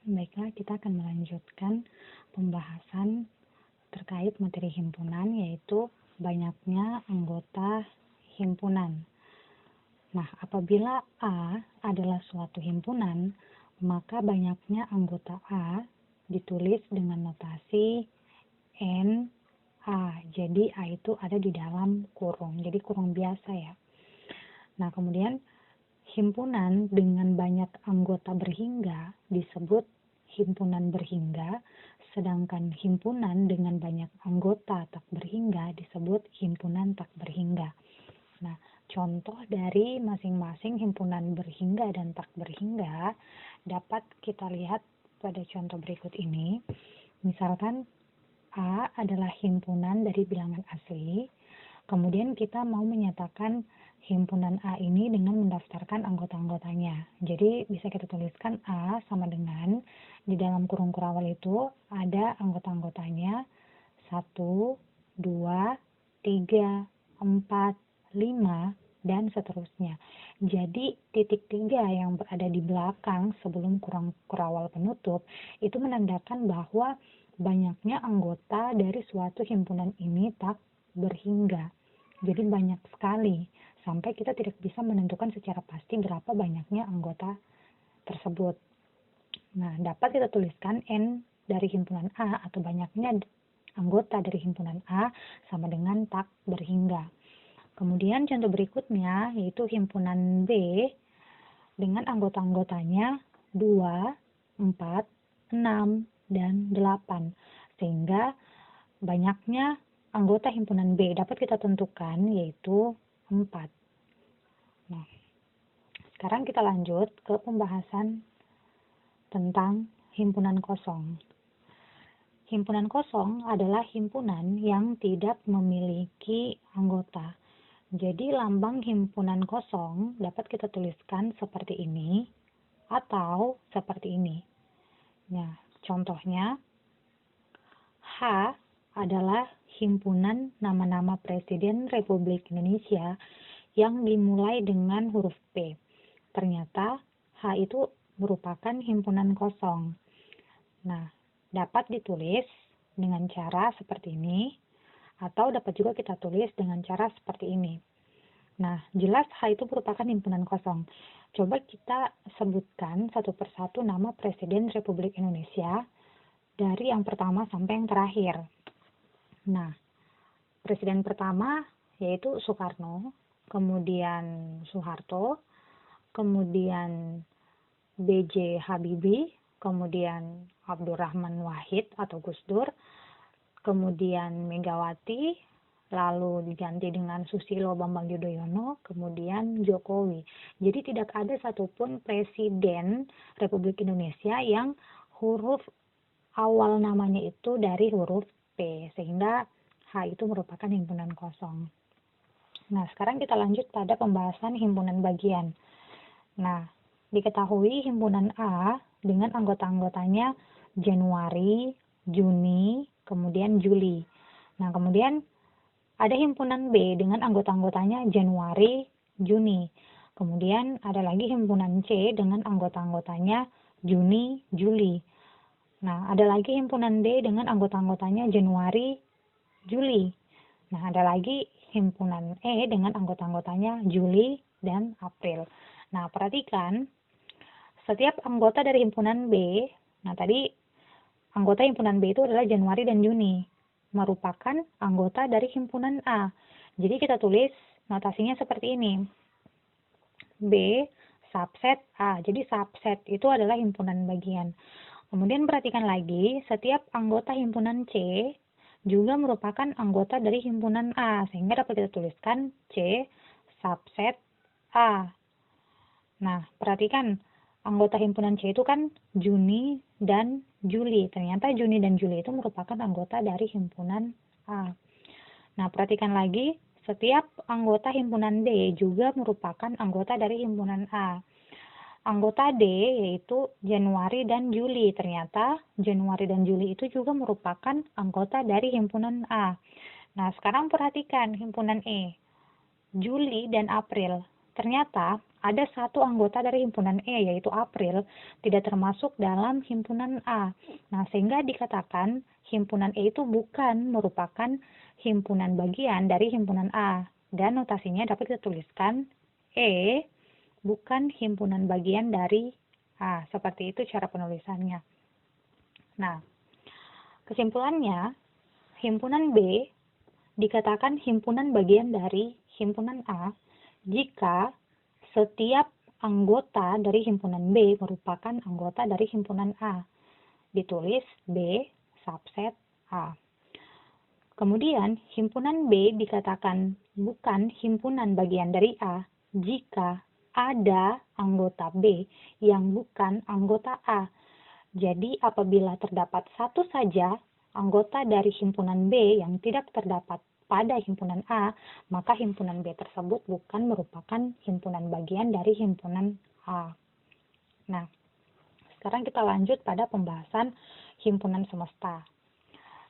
Baiklah, kita akan melanjutkan pembahasan terkait materi himpunan, yaitu banyaknya anggota himpunan. Nah, apabila A adalah suatu himpunan, maka banyaknya anggota A ditulis dengan notasi N A. Jadi A itu ada di dalam kurung, jadi kurung biasa ya. Nah, kemudian himpunan dengan banyak anggota berhingga disebut himpunan berhingga, sedangkan himpunan dengan banyak anggota tak berhingga disebut himpunan tak berhingga. Nah, contoh dari masing-masing himpunan berhingga dan tak berhingga dapat kita lihat pada contoh berikut ini. Misalkan A adalah himpunan dari bilangan asli, kemudian kita mau menyatakan himpunan A ini dengan mendaftarkan anggota-anggotanya. Jadi bisa kita tuliskan A sama dengan di dalam kurung kurawal itu ada anggota-anggotanya 1, 2, 3, 4, 5, dan seterusnya. Jadi titik 3 yang berada di belakang sebelum kurung kurawal penutup itu menandakan bahwa banyaknya anggota dari suatu himpunan ini tak berhingga. Jadi banyak sekali, sampai kita tidak bisa menentukan secara pasti berapa banyaknya anggota tersebut. Nah, dapat kita tuliskan N dari himpunan A atau banyaknya anggota dari himpunan A sama dengan tak berhingga. Kemudian contoh berikutnya yaitu himpunan B dengan anggota-anggotanya 2, 4, 6, dan 8. Sehingga banyaknya anggota himpunan B dapat kita tentukan yaitu 4. Nah, sekarang kita lanjut ke pembahasan tentang himpunan kosong. Himpunan kosong adalah himpunan yang tidak memiliki anggota. Jadi lambang himpunan kosong dapat kita tuliskan seperti ini atau seperti ini. Nah, contohnya H adalah himpunan nama-nama Presiden Republik Indonesia yang dimulai dengan huruf P. Ternyata H itu merupakan himpunan kosong. Nah, dapat ditulis dengan cara seperti ini, atau dapat juga kita tulis dengan cara seperti ini. Nah, jelas H itu merupakan himpunan kosong. Coba kita sebutkan satu persatu nama Presiden Republik Indonesia dari yang pertama sampai yang terakhir. Nah, presiden pertama yaitu Soekarno, kemudian Soeharto, kemudian B.J. Habibie, kemudian Abdurrahman Wahid atau Gus Dur, kemudian Megawati, lalu diganti dengan Susilo Bambang Yudhoyono, kemudian Jokowi. Jadi tidak ada satupun presiden Republik Indonesia yang huruf awal namanya itu dari huruf P, sehingga H itu merupakan himpunan kosong. Nah, sekarang kita lanjut pada pembahasan himpunan bagian. Nah, diketahui himpunan A dengan anggota-anggotanya Januari, Juni, kemudian Juli. Nah, kemudian ada himpunan B dengan anggota-anggotanya Januari, Juni. Kemudian ada lagi himpunan C dengan anggota-anggotanya Juni, Juli. Nah, ada lagi himpunan D dengan anggota-anggotanya Januari, Juli. Nah, ada lagi himpunan E dengan anggota-anggotanya Juli dan April. Nah, perhatikan setiap anggota dari himpunan B, nah tadi anggota himpunan B itu adalah Januari dan Juni, merupakan anggota dari himpunan A. Jadi kita tulis notasinya seperti ini. B subset A. Jadi subset itu adalah himpunan bagian. Kemudian perhatikan lagi, setiap anggota himpunan C juga merupakan anggota dari himpunan A, sehingga dapat kita tuliskan C subset A. Nah, perhatikan, anggota himpunan C itu kan Juni dan Juli. Ternyata Juni dan Juli itu merupakan anggota dari himpunan A. Nah, perhatikan lagi, setiap anggota himpunan D juga merupakan anggota dari himpunan A. Anggota D yaitu Januari dan Juli. Ternyata Januari dan Juli itu juga merupakan anggota dari himpunan A. Nah, sekarang perhatikan himpunan E. Juli dan April. Ternyata ada satu anggota dari himpunan E, yaitu April, tidak termasuk dalam himpunan A. Nah, sehingga dikatakan himpunan E itu bukan merupakan himpunan bagian dari himpunan A. Dan notasinya dapat dituliskan E bukan himpunan bagian dari A. Seperti itu cara penulisannya. Nah, kesimpulannya, himpunan B dikatakan himpunan bagian dari himpunan A jika setiap anggota dari himpunan B merupakan anggota dari himpunan A. Ditulis B subset A. Kemudian, himpunan B dikatakan bukan himpunan bagian dari A jika ada anggota B yang bukan anggota A. Jadi, apabila terdapat satu saja anggota dari himpunan B yang tidak terdapat pada himpunan A, maka himpunan B tersebut bukan merupakan himpunan bagian dari himpunan A. Nah, sekarang kita lanjut pada pembahasan himpunan semesta.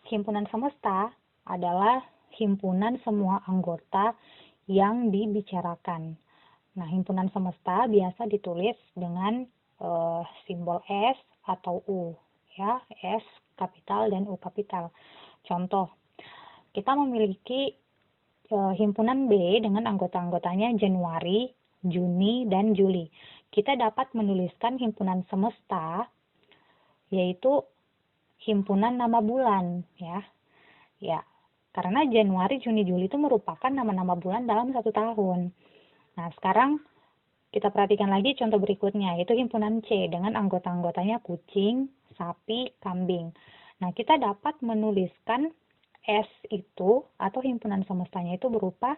Himpunan semesta adalah himpunan semua anggota yang dibicarakan. Nah, himpunan semesta biasa ditulis dengan simbol S atau U, ya, S kapital dan U kapital. Contoh, kita memiliki himpunan B dengan anggota-anggotanya Januari, Juni, dan Juli. Kita dapat menuliskan himpunan semesta, yaitu himpunan nama bulan, ya. Ya, karena Januari, Juni, Juli itu merupakan nama-nama bulan dalam satu tahun. Nah, sekarang kita perhatikan lagi contoh berikutnya, yaitu himpunan C dengan anggota-anggotanya kucing, sapi, kambing. Nah, kita dapat menuliskan S itu atau himpunan semestanya itu berupa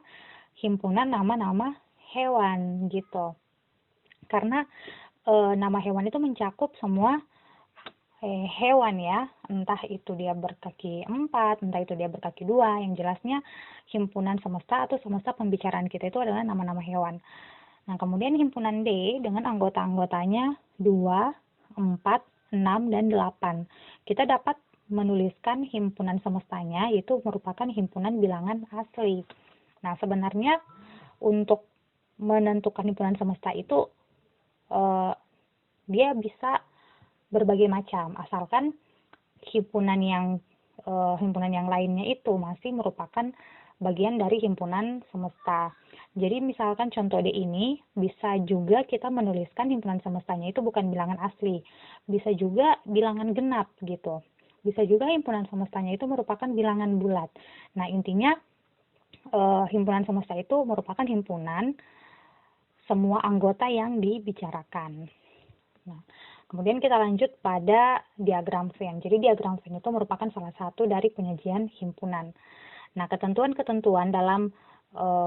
himpunan nama-nama hewan gitu. Karena nama hewan itu mencakup semua hewan ya, entah itu dia berkaki 4, entah itu dia berkaki 2, yang jelasnya himpunan semesta atau semesta pembicaraan kita itu adalah nama-nama hewan. Nah, kemudian himpunan D dengan anggota-anggotanya 2, 4, 6, dan 8. Kita dapat menuliskan himpunan semestanya, yaitu merupakan himpunan bilangan asli. Nah, sebenarnya untuk menentukan himpunan semesta itu, dia bisa berbagai macam, asalkan himpunan yang lainnya itu masih merupakan bagian dari himpunan semesta. Jadi misalkan contoh D ini bisa juga kita menuliskan himpunan semestanya itu bukan bilangan asli, bisa juga bilangan genap gitu. Bisa juga himpunan semestanya itu merupakan bilangan bulat. Nah, intinya himpunan semesta itu merupakan himpunan semua anggota yang dibicarakan. Nah, kemudian kita lanjut pada diagram Venn. Jadi diagram Venn itu merupakan salah satu dari penyajian himpunan. Nah, ketentuan-ketentuan dalam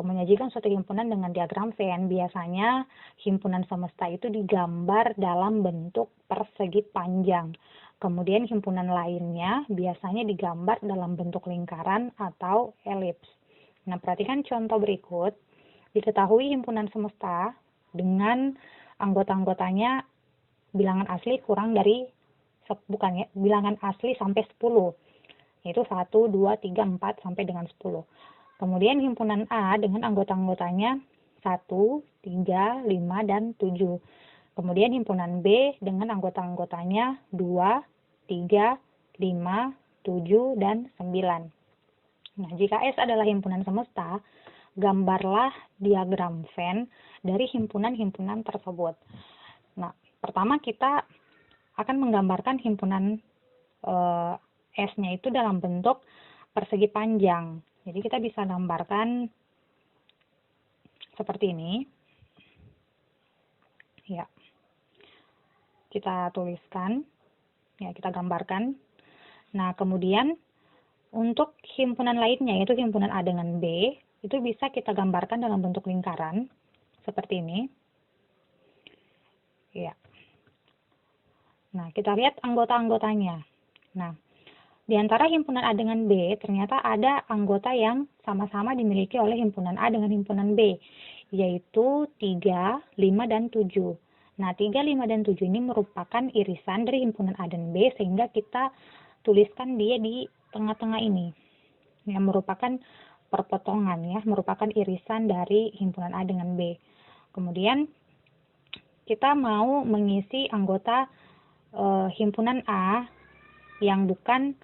menyajikan suatu himpunan dengan diagram Venn, biasanya himpunan semesta itu digambar dalam bentuk persegi panjang. Kemudian himpunan lainnya biasanya digambar dalam bentuk lingkaran atau elips. Nah, perhatikan contoh berikut. Diketahui himpunan semesta dengan anggota-anggotanya bilangan asli kurang dari bilangan asli sampai 10, yaitu 1, 2, 3, 4 sampai dengan 10. Kemudian himpunan A dengan anggota-anggotanya 1, 3, 5, dan 7. Kemudian himpunan B dengan anggota-anggotanya 2, 3, 5, 7, dan 9. Nah, jika S adalah himpunan semesta, gambarlah diagram Venn dari himpunan-himpunan tersebut. Nah, pertama kita akan menggambarkan himpunan S-nya itu dalam bentuk persegi panjang. Jadi kita bisa gambarkan seperti ini. Ya. Kita tuliskan, ya, kita gambarkan. Nah, kemudian untuk himpunan lainnya, yaitu himpunan A dengan B, itu bisa kita gambarkan dalam bentuk lingkaran seperti ini. Ya. Nah, kita lihat anggota-anggotanya. Nah, di antara himpunan A dengan B, ternyata ada anggota yang sama-sama dimiliki oleh himpunan A dengan himpunan B, yaitu 3, 5, dan 7. Nah, 3, 5, dan 7 ini merupakan irisan dari himpunan A dan B, sehingga kita tuliskan dia di tengah-tengah ini, yang merupakan perpotongan, ya, merupakan irisan dari himpunan A dengan B. Kemudian kita mau mengisi anggota himpunan A yang bukan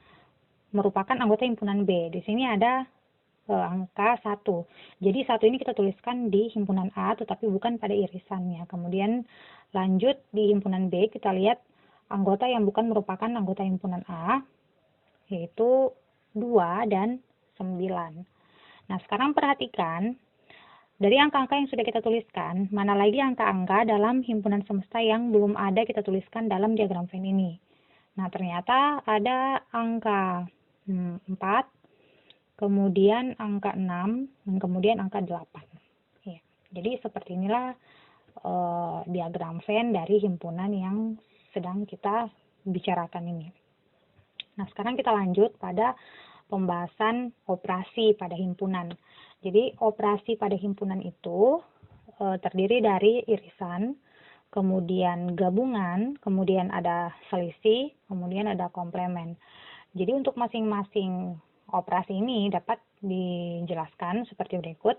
merupakan anggota himpunan B. Di sini ada angka 1. Jadi 1 ini kita tuliskan di himpunan A tetapi bukan pada irisannya. Kemudian lanjut di himpunan B, kita lihat anggota yang bukan merupakan anggota himpunan A, yaitu 2 dan 9. Nah, sekarang perhatikan, dari angka-angka yang sudah kita tuliskan, mana lagi angka-angka dalam himpunan semesta yang belum ada kita tuliskan dalam diagram Venn ini. Nah, ternyata ada angka 4, kemudian angka 6, dan kemudian angka 8. Ya, jadi seperti inilah diagram Venn dari himpunan yang sedang kita bicarakan ini. Nah, sekarang kita lanjut pada pembahasan operasi pada himpunan. Jadi, operasi pada himpunan itu terdiri dari irisan, kemudian gabungan, kemudian ada selisih, kemudian ada komplement. Jadi, untuk masing-masing operasi ini dapat dijelaskan seperti berikut.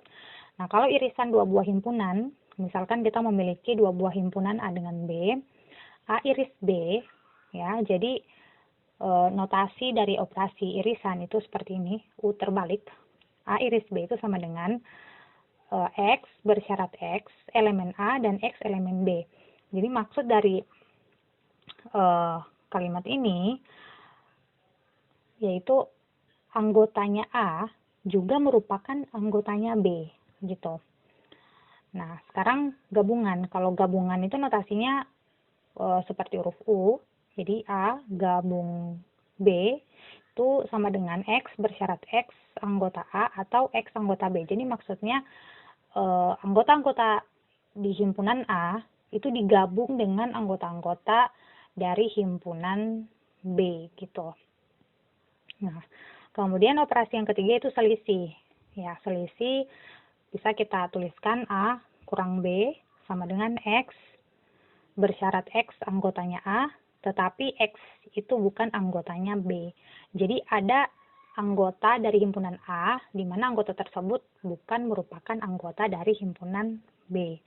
Nah, kalau irisan dua buah himpunan, misalkan kita memiliki dua buah himpunan A dengan B, A iris B, ya, jadi notasi dari operasi irisan itu seperti ini, U terbalik. A iris B itu sama dengan X bersyarat X, elemen A, dan X elemen B. Jadi maksud dari kalimat ini, yaitu anggotanya A juga merupakan anggotanya B, gitu. Nah, sekarang gabungan. Kalau gabungan itu notasinya seperti huruf U, jadi A gabung B itu sama dengan X bersyarat X anggota A atau X anggota B. Jadi maksudnya anggota-anggota di himpunan A itu digabung dengan anggota-anggota dari himpunan B, gitu. Nah, kemudian operasi yang ketiga itu selisih. Ya, selisih bisa kita tuliskan A kurang B sama dengan X bersyarat X anggotanya A, tetapi X itu bukan anggotanya B. Jadi ada anggota dari himpunan A, di mana anggota tersebut bukan merupakan anggota dari himpunan B.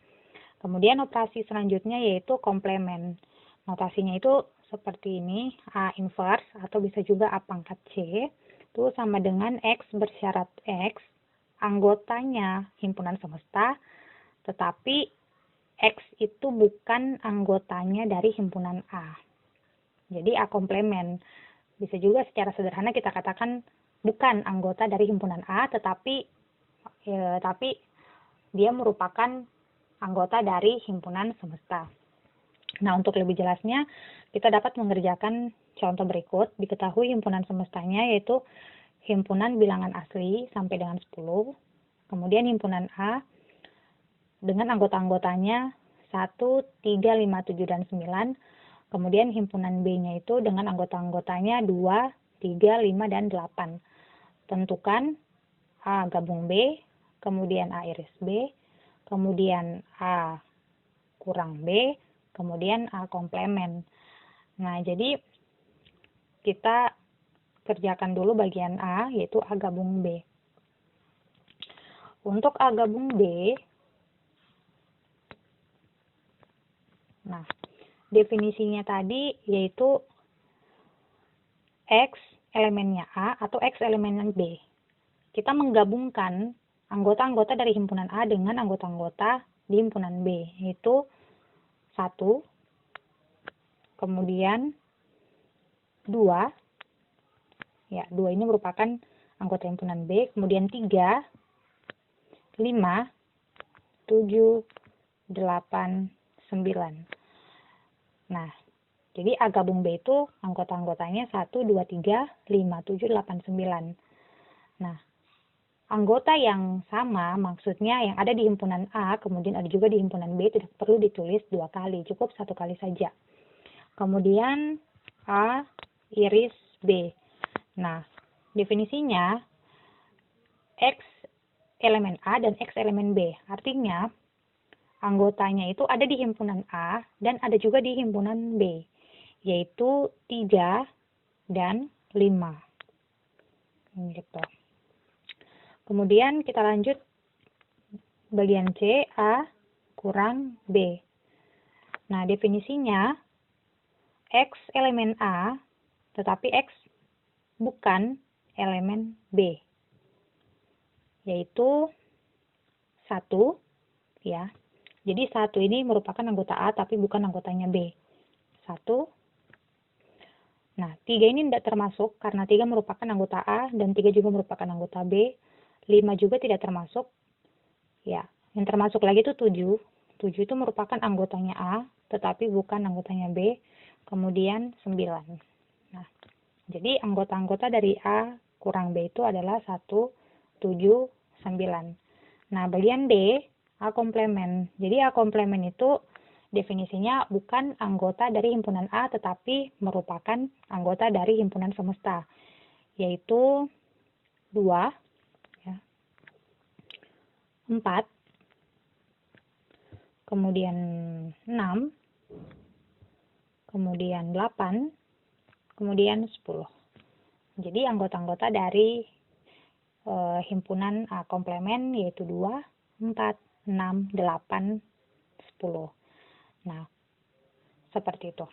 Kemudian operasi selanjutnya yaitu komplement. Notasinya itu seperti ini, A inverse atau bisa juga A pangkat C, itu sama dengan X bersyarat X, anggotanya himpunan semesta, tetapi X itu bukan anggotanya dari himpunan A. Jadi A komplement. Bisa juga secara sederhana kita katakan bukan anggota dari himpunan A, tetapi dia merupakan anggota dari himpunan semesta. Nah, untuk lebih jelasnya, kita dapat mengerjakan contoh berikut. Diketahui himpunan semestanya yaitu himpunan bilangan asli sampai dengan 10. Kemudian himpunan A dengan anggota-anggotanya 1, 3, 5, 7, dan 9. Kemudian himpunan B-nya itu dengan anggota-anggotanya 2, 3, 5, dan 8. Tentukan A gabung B, kemudian A iris B, kemudian A kurang B, kemudian A komplement. Nah, jadi kita kerjakan dulu bagian A, yaitu A gabung B. Untuk A gabung B, nah, definisinya tadi yaitu X elemennya A atau X elemennya B. Kita menggabungkan anggota-anggota dari himpunan A dengan anggota-anggota di himpunan B, yaitu 1, kemudian 2, ya 2 ini merupakan anggota himpunan B, kemudian 3, 5, 7, 8, 9. Nah, jadi A gabung B itu anggota-anggotanya 1, 2, 3, 5, 7, 8, 9. Nah, anggota yang sama maksudnya yang ada di himpunan A, kemudian ada juga di himpunan B, tidak perlu ditulis 2 kali, cukup 1 kali saja. Kemudian A iris B. Nah, definisinya X elemen A dan X elemen B. Artinya, anggotanya itu ada di himpunan A dan ada juga di himpunan B, yaitu 3 dan 5. Gitu. Kemudian kita lanjut bagian C, A kurang B. Nah, definisinya X elemen A, tetapi X bukan elemen B, yaitu 1, ya. Jadi 1 ini merupakan anggota A tapi bukan anggotanya B. 1. Nah, 3 ini tidak termasuk karena 3 merupakan anggota A dan 3 juga merupakan anggota B. 5 juga tidak termasuk. Ya, yang termasuk lagi itu 7. 7 itu merupakan anggotanya A tetapi bukan anggotanya B. Kemudian 9. Nah, jadi anggota-anggota dari A kurang B itu adalah 1, 7, 9. Nah, bagian D, A komplemen. Jadi A komplemen itu definisinya bukan anggota dari himpunan A, tetapi merupakan anggota dari himpunan semesta, yaitu 2, ya, 4, kemudian 6, kemudian 8, kemudian 10. Jadi anggota-anggota dari himpunan A komplemen yaitu 2, 4, 6, 8, 10. Nah, seperti itu.